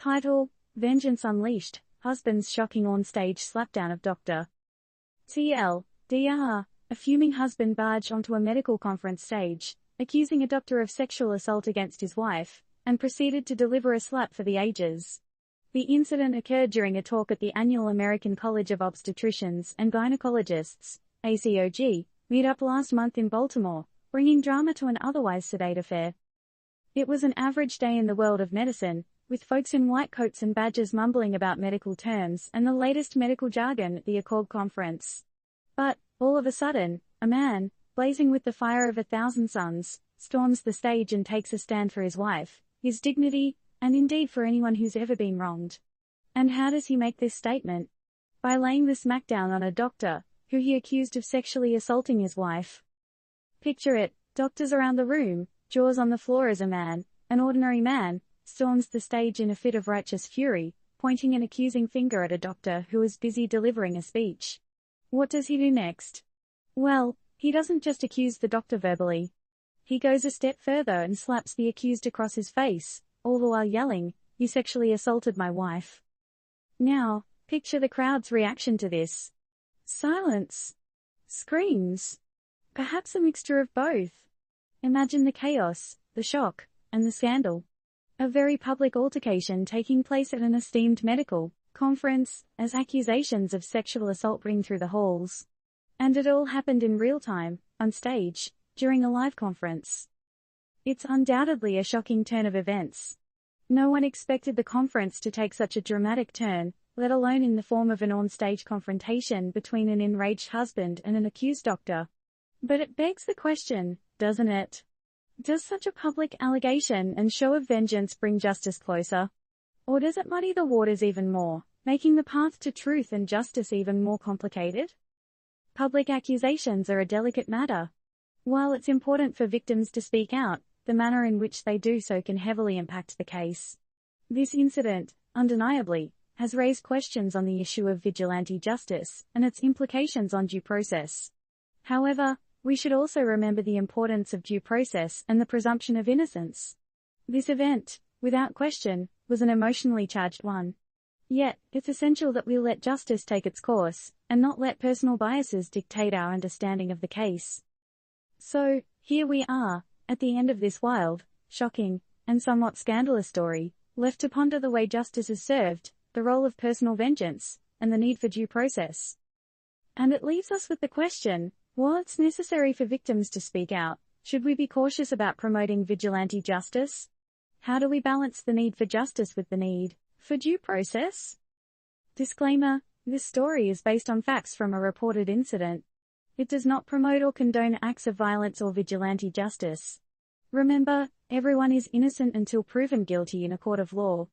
Title: Vengeance Unleashed, Husband's Shocking On-Stage Slapdown of Dr. TLDR. A fuming husband barged onto a medical conference stage, accusing a doctor of sexual assault against his wife, and proceeded to deliver a slap for the ages. The incident occurred during a talk at the annual American College of Obstetricians and Gynecologists, ACOG, meetup last month in Baltimore, bringing drama to an otherwise sedate affair. It was an average day in the world of medicine, with folks in white coats and badges mumbling about medical terms and the latest medical jargon at the ACOG conference. But, all of a sudden, a man, blazing with the fire of 1,000 suns, storms the stage and takes a stand for his wife, his dignity, and indeed for anyone who's ever been wronged. And how does he make this statement? By laying the smackdown on a doctor, who he accused of sexually assaulting his wife. Picture it: doctors around the room, jaws on the floor as a man, an ordinary man, storms the stage in a fit of righteous fury, pointing an accusing finger at a doctor who is busy delivering a speech. What does he do next? Well, he doesn't just accuse the doctor verbally. He goes a step further and slaps the accused across his face, all the while yelling, "You sexually assaulted my wife." Now, picture the crowd's reaction to this. Silence. Screams. Perhaps a mixture of both. Imagine the chaos, the shock, and the scandal. A very public altercation taking place at an esteemed medical conference, as accusations of sexual assault ring through the halls. And it all happened in real time, on stage, during a live conference. It's undoubtedly a shocking turn of events. No one expected the conference to take such a dramatic turn, let alone in the form of an on-stage confrontation between an enraged husband and an accused doctor. But it begs the question, doesn't it? Does such a public allegation and show of vengeance bring justice closer? Or does it muddy the waters even more, making the path to truth and justice even more complicated? Public accusations are a delicate matter. While it's important for victims to speak out, the manner in which they do so can heavily impact the case. This incident, undeniably, has raised questions on the issue of vigilante justice and its implications on due process. However, we should also remember the importance of due process and the presumption of innocence. This event, without question, was an emotionally charged one. Yet, it's essential that we let justice take its course, and not let personal biases dictate our understanding of the case. So, here we are, at the end of this wild, shocking, and somewhat scandalous story, left to ponder the way justice is served, the role of personal vengeance, and the need for due process. And it leaves us with the question, while it's necessary for victims to speak out, should we be cautious about promoting vigilante justice? How do we balance the need for justice with the need for due process? Disclaimer: this story is based on facts from a reported incident. It does not promote or condone acts of violence or vigilante justice. Remember, everyone is innocent until proven guilty in a court of law.